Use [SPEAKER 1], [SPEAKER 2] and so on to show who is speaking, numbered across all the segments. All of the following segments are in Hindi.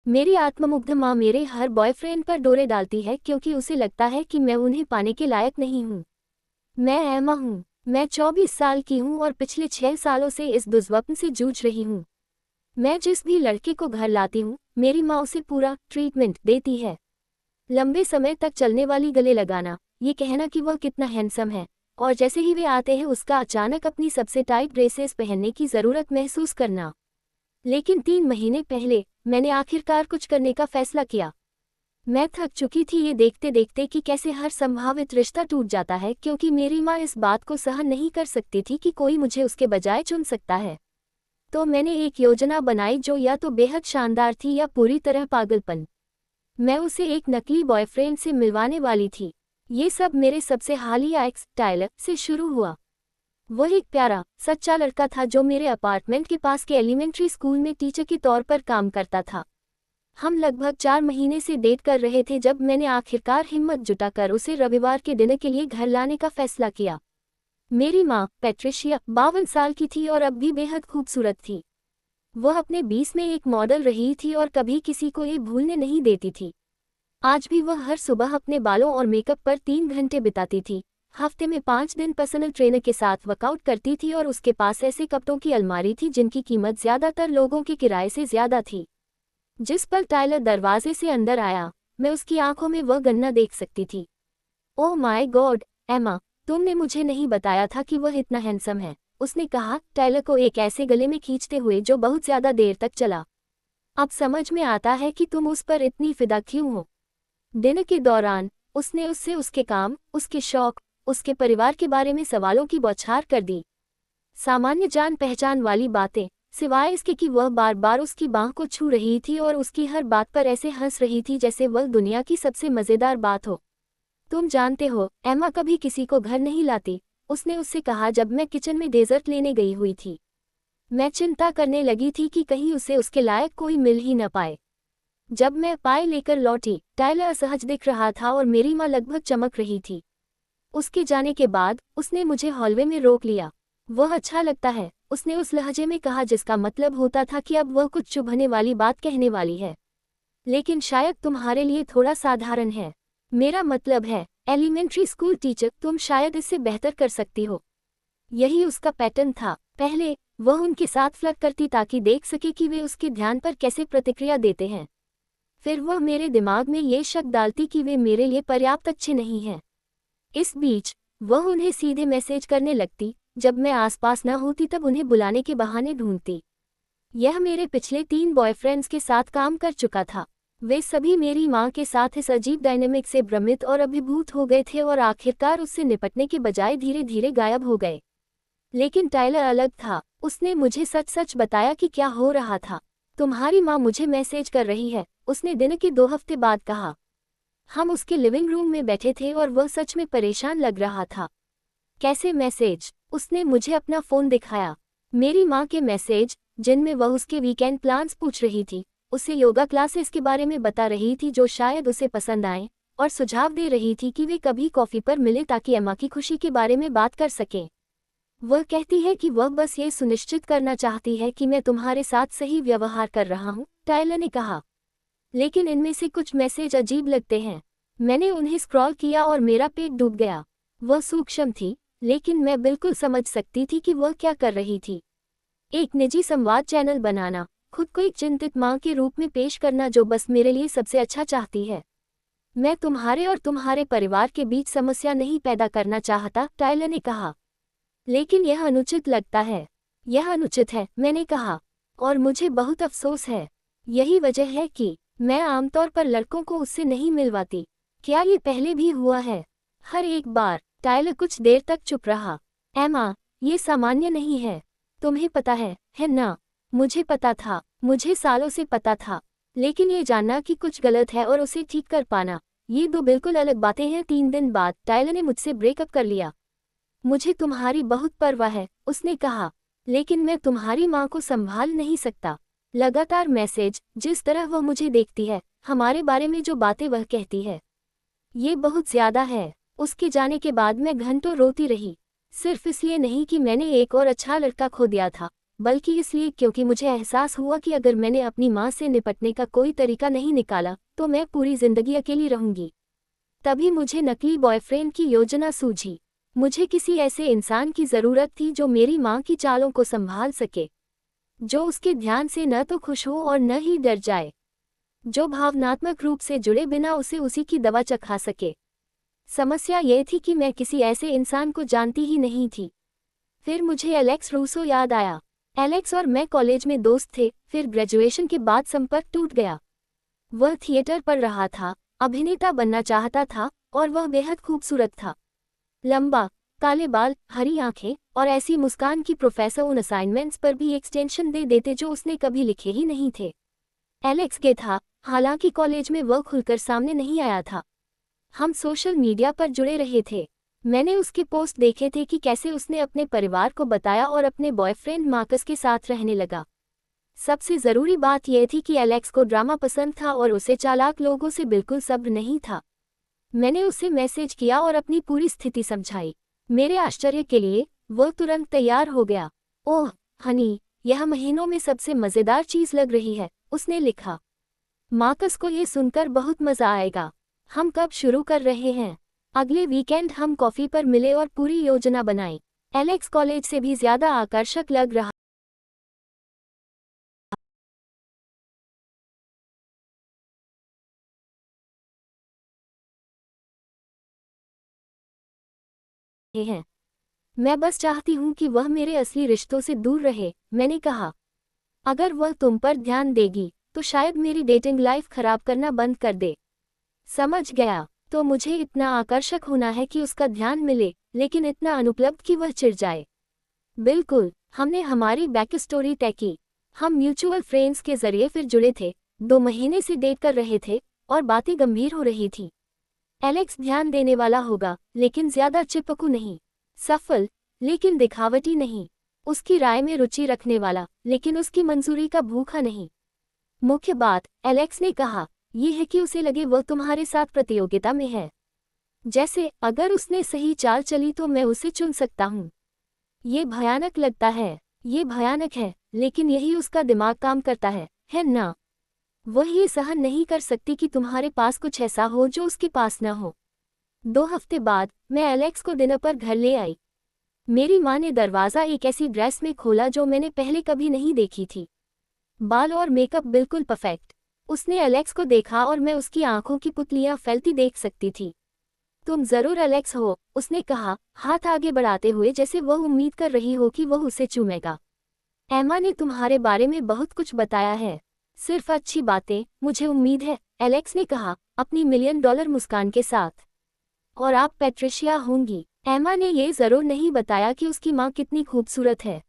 [SPEAKER 1] मेरी आत्ममुग्ध माँ मेरे हर बॉयफ्रेंड पर डोरे डालती है क्योंकि उसे लगता है कि मैं उन्हें पाने के लायक नहीं हूँ। मैं एमा हूँ। मैं 24 साल की हूँ और पिछले 6 सालों से इस दुर्स्वप्न से जूझ रही हूँ। मैं जिस भी लड़के को घर लाती हूँ, मेरी माँ उसे पूरा ट्रीटमेंट देती है। लंबे समय तक चलने वाली गले लगाना, ये कहना कि वह कितना हैंडसम है, और जैसे ही वे आते हैं उसका अचानक अपनी सबसे टाइट ड्रेसेस पहनने की ज़रूरत महसूस करना। लेकिन 3 महीने पहले मैंने आखिरकार कुछ करने का फैसला किया। मैं थक चुकी थी ये देखते देखते कि कैसे हर संभावित रिश्ता टूट जाता है क्योंकि मेरी माँ इस बात को सहन नहीं कर सकती थी कि कोई मुझे उसके बजाय चुन सकता है। तो मैंने एक योजना बनाई जो या तो बेहद शानदार थी या पूरी तरह पागलपन। मैं उसे एक नकली बॉयफ्रेंड से मिलवाने वाली थी। ये सब मेरे सबसे हालिया एक्स टाइलर से शुरू हुआ। वह एक प्यारा, सच्चा लड़का था जो मेरे अपार्टमेंट के पास के एलिमेंट्री स्कूल में टीचर के तौर पर काम करता था। हम लगभग 4 महीने से डेट कर रहे थे जब मैंने आखिरकार हिम्मत जुटाकर उसे रविवार के डिनर के लिए घर लाने का फैसला किया। मेरी माँ, पैट्रिशिया, 52 साल की थी और अब भी बेहद खूबसूरत थी। वह अपने 20 में एक मॉडल रही थी और कभी किसी को ये भूलने नहीं देती थी। आज भी वह हर सुबह अपने बालों और मेकअप पर 3 घंटे बिताती थी, हफ्ते में 5 दिन पर्सनल ट्रेनर के साथ वर्कआउट करती थी और उसके पास ऐसे कपड़ों की अलमारी थी जिनकी कीमत ज़्यादातर लोगों के किराए से ज़्यादा थी। जिस पल टाइलर दरवाजे से अंदर आया, मैं उसकी आंखों में वह गन्ना देख सकती थी। ओह माय गॉड, एमा, तुमने मुझे नहीं बताया था कि वह इतना हैंडसम है, उसने कहा, टाइलर को एक ऐसे गले में खींचते हुए जो बहुत ज़्यादा देर तक चला। अब समझ में आता है कि तुम उस पर इतनी फिदा क्यों हो। डिनर के दौरान उसने उससे उसके काम, उसके शौक, उसके परिवार के बारे में सवालों की बौछार कर दी। सामान्य जान पहचान वाली बातें, सिवाय इसके कि वह बार बार उसकी बांह को छू रही थी और उसकी हर बात पर ऐसे हंस रही थी जैसे वह दुनिया की सबसे मज़ेदार बात हो। तुम जानते हो, एमा कभी किसी को घर नहीं लाती, उसने उससे कहा जब मैं किचन में डेजर्ट लेने गई हुई थी। मैं चिंता करने लगी थी कि कहीं उसे उसके लायक कोई मिल ही न पाए। जब मैं पाई लेकर लौटी, टाइलर असहज दिख रहा था और मेरी माँ लगभग चमक रही थी। उसके जाने के बाद उसने मुझे हॉलवे में रोक लिया। वह अच्छा लगता है, उसने उस लहजे में कहा जिसका मतलब होता था कि अब वह कुछ चुभने वाली बात कहने वाली है। लेकिन शायद तुम्हारे लिए थोड़ा साधारण है। मेरा मतलब है, एलिमेंट्री स्कूल टीचर, तुम शायद इससे बेहतर कर सकती हो। यही उसका पैटर्न था। पहले वह उनके साथ फ्लर्ट करती ताकि देख सके कि वे उसके ध्यान पर कैसे प्रतिक्रिया देते हैं। फिर वह मेरे दिमाग में ये शक डालती कि वे मेरे लिए पर्याप्त अच्छे नहीं हैं। इस बीच वह उन्हें सीधे मैसेज करने लगती, जब मैं आसपास न होती तब उन्हें बुलाने के बहाने ढूंढती। यह मेरे पिछले 3 बॉयफ्रेंड्स के साथ काम कर चुका था। वे सभी मेरी माँ के साथ इस अजीब डायनेमिक से भ्रमित और अभिभूत हो गए थे और आखिरकार उससे निपटने के बजाय धीरे धीरे गायब हो गए। लेकिन टाइलर अलग था, उसने मुझे सच सच बताया कि क्या हो रहा था। तुम्हारी माँ मुझे मैसेज कर रही है, उसने डिनर के 2 हफ्ते बाद कहा। हम उसके लिविंग रूम में बैठे थे और वह सच में परेशान लग रहा था। कैसे मैसेज? उसने मुझे अपना फ़ोन दिखाया। मेरी माँ के मैसेज, जिनमें वह उसके वीकेंड प्लान्स पूछ रही थी, उसे योगा क्लासेस के बारे में बता रही थी जो शायद उसे पसंद आएं, और सुझाव दे रही थी कि वे कभी कॉफ़ी पर मिले ताकि एमा की खुशी के बारे में बात कर सकें। वह कहती है कि वह बस ये सुनिश्चित करना चाहती है कि मैं तुम्हारे साथ सही व्यवहार कर रहा हूँ, टाइलर ने कहा। लेकिन इनमें से कुछ मैसेज अजीब लगते हैं। मैंने उन्हें स्क्रॉल किया और मेरा पेट डूब गया। वह सूक्ष्म थी, लेकिन मैं बिल्कुल समझ सकती थी कि वह क्या कर रही थी। एक निजी संवाद चैनल बनाना, खुद को एक चिंतित माँ के रूप में पेश करना जो बस मेरे लिए सबसे अच्छा चाहती है। मैं तुम्हारे और तुम्हारे परिवार के बीच समस्या नहीं पैदा करना चाहता, टाइलर ने कहा। लेकिन यह अनुचित लगता है। यह अनुचित है, मैंने कहा, और मुझे बहुत अफसोस है। यही वजह है कि मैं आमतौर पर लड़कों को उससे नहीं मिलवाती। क्या ये पहले भी हुआ है? हर एक बार। टाइलर कुछ देर तक चुप रहा। एमा, ये सामान्य नहीं है। तुम्हें पता है ना? मुझे पता था, मुझे सालों से पता था। लेकिन ये जानना कि कुछ गलत है और उसे ठीक कर पाना, ये दो बिल्कुल अलग बातें हैं। 3 दिन बाद टाइलर ने मुझसे ब्रेकअप कर लिया। मुझे तुम्हारी बहुत परवाह है, उसने कहा, लेकिन मैं तुम्हारी माँ को संभाल नहीं सकता। लगातार मैसेज, जिस तरह वह मुझे देखती है, हमारे बारे में जो बातें वह कहती है, ये बहुत ज़्यादा है। उसके जाने के बाद मैं घंटों रोती रही। सिर्फ इसलिए नहीं कि मैंने एक और अच्छा लड़का खो दिया था, बल्कि इसलिए क्योंकि मुझे एहसास हुआ कि अगर मैंने अपनी माँ से निपटने का कोई तरीका नहीं निकाला तो मैं पूरी जिंदगी अकेली रहूंगी। तभी मुझे नकली बॉयफ्रेंड की योजना सूझी। मुझे किसी ऐसे इंसान की ज़रूरत थी जो मेरी माँ की चालों को संभाल सके, जो उसके ध्यान से न तो खुश हो और न ही डर जाए, जो भावनात्मक रूप से जुड़े बिना उसे उसी की दवा चखा सके। समस्या ये थी कि मैं किसी ऐसे इंसान को जानती ही नहीं थी। फिर मुझे एलेक्स रूसो याद आया। एलेक्स और मैं कॉलेज में दोस्त थे, फिर ग्रेजुएशन के बाद संपर्क टूट गया। वह थिएटर पढ़ रहा था, अभिनेता बनना चाहता था और वह बेहद खूबसूरत था। लंबा, काले बाल, हरी आंखें और ऐसी मुस्कान की प्रोफेसर उन असाइनमेंट्स पर भी एक्सटेंशन दे देते जो उसने कभी लिखे ही नहीं थे। एलेक्स के था, हालांकि कॉलेज में वह खुलकर सामने नहीं आया था। हम सोशल मीडिया पर जुड़े रहे थे। मैंने उसके पोस्ट देखे थे कि कैसे उसने अपने परिवार को बताया और अपने बॉयफ्रेंड मार्कस के साथ रहने लगा। सबसे ज़रूरी बात यह थी कि एलेक्स को ड्रामा पसंद था और उसे चालाक लोगों से बिल्कुल सब्र नहीं था। मैंने उसे मैसेज किया और अपनी पूरी स्थिति समझाई। मेरे आश्चर्य के लिए वह तुरंत तैयार हो गया। ओह हनी, यह महीनों में सबसे मज़ेदार चीज़ लग रही है, उसने लिखा। मार्कस को ये सुनकर बहुत मज़ा आएगा। हम कब शुरू कर रहे हैं? अगले वीकेंड हम कॉफ़ी पर मिले और पूरी योजना बनाई। एलेक्स कॉलेज से भी ज़्यादा आकर्षक लग रहा है। मैं बस चाहती हूँ कि वह मेरे असली रिश्तों से दूर रहे, मैंने कहा। अगर वह तुम पर ध्यान देगी तो शायद मेरी डेटिंग लाइफ खराब करना बंद कर दे। समझ गया, तो मुझे इतना आकर्षक होना है कि उसका ध्यान मिले, लेकिन इतना अनुपलब्ध कि वह चिढ़ जाए। बिल्कुल, हमने हमारी बैक स्टोरी तय की। हम म्यूचुअल फ्रेंड्स के जरिए फिर जुड़े थे, 2 महीने से डेट कर रहे थे और बातें गंभीर हो रही थी। एलेक्स ध्यान देने वाला होगा, लेकिन ज्यादा चिपकू नहीं। सफल, लेकिन दिखावटी नहीं। उसकी राय में रुचि रखने वाला, लेकिन उसकी मंजूरी का भूखा नहीं। मुख्य बात, एलेक्स ने कहा, यह है कि उसे लगे वह तुम्हारे साथ प्रतियोगिता में है। जैसे अगर उसने सही चाल चली तो मैं उसे चुन सकता हूँ। ये भयानक लगता है। ये भयानक है, लेकिन यही उसका दिमाग काम करता है ना? वह ये सहन नहीं कर सकती कि तुम्हारे पास कुछ ऐसा हो जो उसके पास न हो। 2 हफ्ते बाद मैं एलेक्स को डिनर पर घर ले आई। मेरी माँ ने दरवाज़ा एक ऐसी ड्रेस में खोला जो मैंने पहले कभी नहीं देखी थी। बाल और मेकअप बिल्कुल परफेक्ट। उसने एलेक्स को देखा और मैं उसकी आंखों की पुतलियां फैलती देख सकती थी। तुम जरूर एलेक्स हो, उसने कहा, हाथ आगे बढ़ाते हुए जैसे वह उम्मीद कर रही हो कि वह उसे चूमेगा। एमा ने तुम्हारे बारे में बहुत कुछ बताया है। सिर्फ अच्छी बातें, मुझे उम्मीद है, एलेक्स ने कहा, अपनी $1 मिलियन मुस्कान के साथ। और आप पैट्रिशिया होंगी। एमा ने यह जरूर नहीं बताया कि उसकी माँ कितनी खूबसूरत है।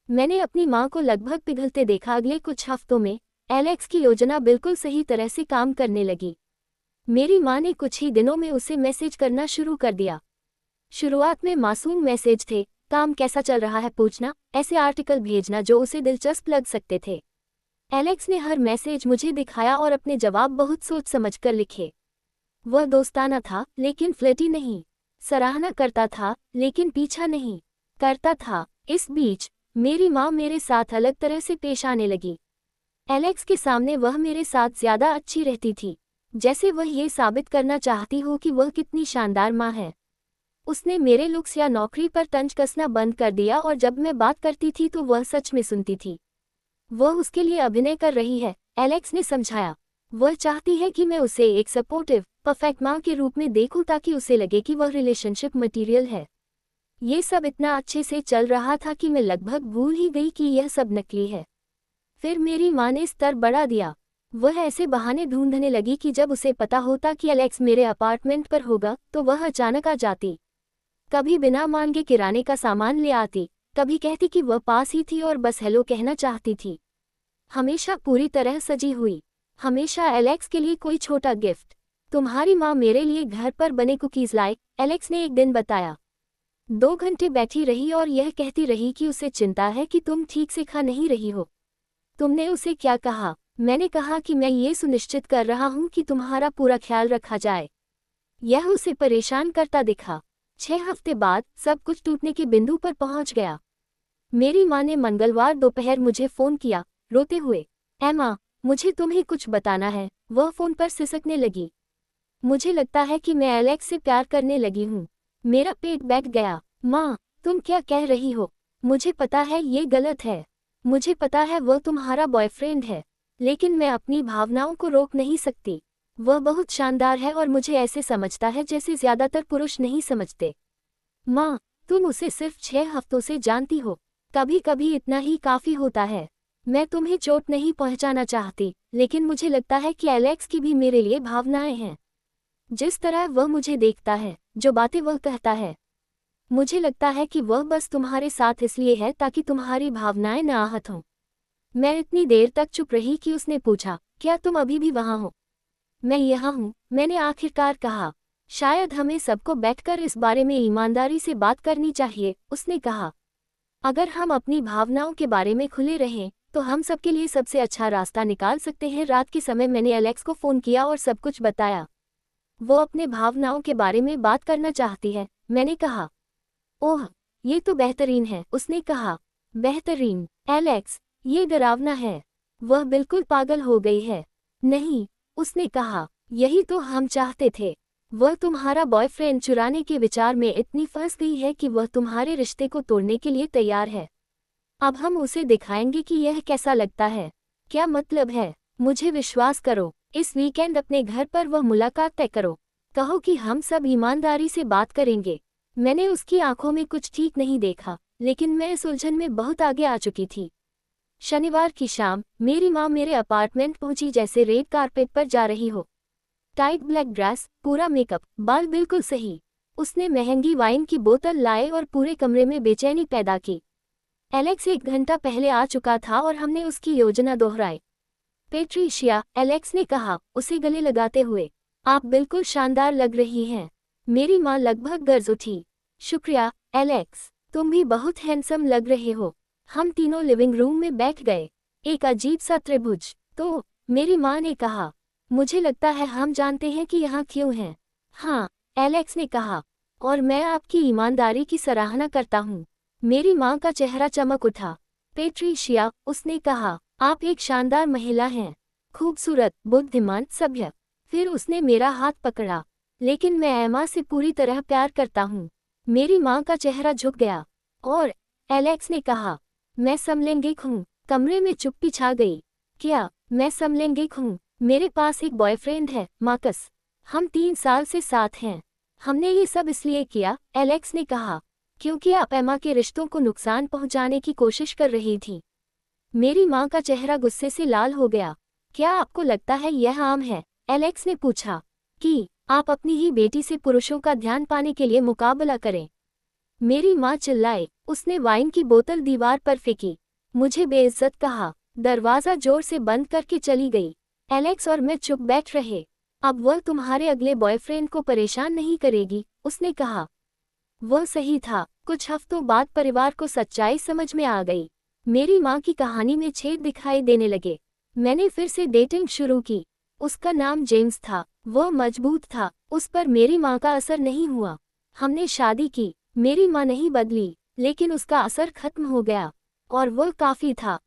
[SPEAKER 1] मैंने अपनी माँ को लगभग पिघलते देखा। अगले कुछ हफ्तों में एलेक्स की योजना बिल्कुल सही तरह से काम करने लगी। मेरी माँ ने कुछ ही दिनों में उसे मैसेज करना शुरू कर दिया। शुरुआत में मासूम मैसेज थे, काम कैसा चल रहा है पूछना, ऐसे आर्टिकल भेजना जो उसे दिलचस्प लग सकते थे। एलेक्स ने हर मैसेज मुझे दिखाया और अपने जवाब बहुत सोच समझ कर लिखे। वह दोस्ताना था, लेकिन फ्लर्टी नहीं। सराहना करता था, लेकिन पीछा नहीं करता था। इस बीच मेरी माँ मेरे साथ अलग तरह से पेश आने लगी। एलेक्स के सामने वह मेरे साथ ज्यादा अच्छी रहती थी, जैसे वह ये साबित करना चाहती हो कि वह कितनी शानदार माँ है। उसने मेरे लुक्स या नौकरी पर तंज कसना बंद कर दिया और जब मैं बात करती थी तो वह सच में सुनती थी। वह उसके लिए अभिनय कर रही है, एलेक्स ने समझाया। वह चाहती है कि मैं उसे एक सपोर्टिव, परफेक्ट माँ के रूप में देखूं ताकि उसे लगे कि वह रिलेशनशिप मटीरियल है। ये सब इतना अच्छे से चल रहा था कि मैं लगभग भूल ही गई कि यह सब नकली है। फिर मेरी माँ ने स्तर बढ़ा दिया। वह ऐसे बहाने ढूंढने लगी कि जब उसे पता होता कि एलेक्स मेरे अपार्टमेंट पर होगा तो वह अचानक आ जाती। कभी बिना मांगे किराने का सामान ले आती, कभी कहती कि वह पास ही थी और बस हेलो कहना चाहती थी। हमेशा पूरी तरह सजी हुई, हमेशा एलेक्स के लिए कोई छोटा गिफ्ट। तुम्हारी माँ मेरे लिए घर पर बने कुकीज़ लाए, एलेक्स ने एक दिन बताया। 2 घंटे बैठी रही और यह कहती रही कि उसे चिंता है कि तुम ठीक से खा नहीं रही हो। तुमने उसे क्या कहा? मैंने कहा कि मैं ये सुनिश्चित कर रहा हूँ कि तुम्हारा पूरा ख्याल रखा जाए। यह उसे परेशान करता दिखा। 6 हफ्ते बाद सब कुछ टूटने के बिंदु पर पहुंच गया। मेरी माँ ने मंगलवार दोपहर मुझे फ़ोन किया, रोते हुए। एमा, मुझे तुम्हें कुछ बताना है। वह फ़ोन पर सिसकने लगी। मुझे लगता है कि मैं एलेक्स से प्यार करने लगी हूँ। मेरा पेट बैठ गया। माँ, तुम क्या कह रही हो? मुझे पता है ये गलत है। मुझे पता है वह तुम्हारा बॉयफ्रेंड है। लेकिन मैं अपनी भावनाओं को रोक नहीं सकती। वह बहुत शानदार है और मुझे ऐसे समझता है जैसे ज़्यादातर पुरुष नहीं समझते। माँ, तुम उसे सिर्फ 6 हफ्तों से जानती हो। कभी कभी इतना ही काफ़ी होता है। मैं तुम्हें चोट नहीं पहुँचाना चाहती, लेकिन मुझे लगता है कि एलेक्स की भी मेरे लिए भावनाएं हैं। जिस तरह वह मुझे देखता है, जो बातें वह कहता है, मुझे लगता है कि वह बस तुम्हारे साथ इसलिए है ताकि तुम्हारी भावनाएं न आहत हों। मैं इतनी देर तक चुप रही कि उसने पूछा, क्या तुम अभी भी वहाँ हो? मैं यहाँ हूँ, मैंने आखिरकार कहा। शायद हमें सबको बैठकर इस बारे में ईमानदारी से बात करनी चाहिए, उसने कहा। अगर हम अपनी भावनाओं के बारे में खुले रहें, तो हम सबके लिए सबसे अच्छा रास्ता निकाल सकते हैं। रात के समय मैंने एलेक्स को फ़ोन किया और सब कुछ बताया। वो अपने भावनाओं के बारे में बात करना चाहती है, मैंने कहा। ओह, ये तो बेहतरीन है, उसने कहा। बेहतरीन? एलेक्स, ये डरावना है। वह बिल्कुल पागल हो गई है। नहीं, उसने कहा, यही तो हम चाहते थे। वह तुम्हारा बॉयफ्रेंड चुराने के विचार में इतनी फंस गई है कि वह तुम्हारे रिश्ते को तोड़ने के लिए तैयार है। अब हम उसे दिखाएंगे कि यह कैसा लगता है। क्या मतलब है? मुझे विश्वास करो, इस वीकेंड अपने घर पर वह मुलाकात तय करो। कहो कि हम सब ईमानदारी से बात करेंगे। मैंने उसकी आंखों में कुछ ठीक नहीं देखा, लेकिन मैं इस उलझन में बहुत आगे आ चुकी थी। शनिवार की शाम, मेरी माँ मेरे अपार्टमेंट पहुंची जैसे रेड कारपेट पर जा रही हो। टाइट ब्लैक ड्रेस, पूरा मेकअप, बाल बिल्कुल सही। उसने महंगी वाइन की बोतल लाए और पूरे कमरे में बेचैनी पैदा की। एलेक्स 1 घंटा पहले आ चुका था और हमने उसकी योजना दोहराई। पेट्रिशिया, एलेक्स ने कहा, उसे गले लगाते हुए, आप बिल्कुल शानदार लग रही हैं। मेरी माँ लगभग गरज उठी। शुक्रिया, एलेक्स, तुम भी बहुत हैंडसम लग रहे हो। हम तीनों लिविंग रूम में बैठ गए। एक अजीब सा त्रिभुज। तो, मेरी माँ ने कहा, मुझे लगता है हम जानते हैं कि यहाँ क्यों हैं। हाँ, एलेक्स ने कहा, और मैं आपकी ईमानदारी की सराहना करता हूँ। मेरी माँ का चेहरा चमक उठा। पेट्रिशिया, उसने कहा, आप एक शानदार महिला हैं। खूबसूरत, बुद्धिमान, सभ्य। फिर उसने मेरा हाथ पकड़ा। लेकिन मैं एमा से पूरी तरह प्यार करता हूँ। मेरी माँ का चेहरा झुक गया। और, एलेक्स ने कहा, मैं समलैंगिक हूँ। कमरे में चुप्पी छा गई। क्या, मैं समलैंगिक हूँ? मेरे पास एक बॉयफ्रेंड है, मार्कस। हम 3 साल से साथ हैं। हमने ये सब इसलिए किया, एलेक्स ने कहा, क्योंकि आप एमा के रिश्तों को नुकसान पहुंचाने की कोशिश कर रही थी। मेरी माँ का चेहरा गुस्से से लाल हो गया। क्या आपको लगता है यह आम है? एलेक्स ने पूछा। कि आप अपनी ही बेटी से पुरुषों का ध्यान पाने के लिए मुकाबला करें। मेरी माँ चिल्लाई। उसने वाइन की बोतल दीवार पर फेंकी। मुझे बेइज्जत कहा। दरवाज़ा जोर से बंद करके चली गई। एलेक्स और मैं चुप बैठ रहे। अब वह तुम्हारे अगले बॉयफ्रेंड को परेशान नहीं करेगी, उसने कहा। वह सही था। कुछ हफ्तों बाद परिवार को सच्चाई समझ में आ गई। मेरी माँ की कहानी में छेद दिखाई देने लगे। मैंने फिर से डेटिंग शुरू की। उसका नाम जेम्स था। वह मजबूत था। उस पर मेरी माँ का असर नहीं हुआ। हमने शादी की। मेरी माँ नहीं बदली, लेकिन उसका असर खत्म हो गया। और वह काफ़ी था।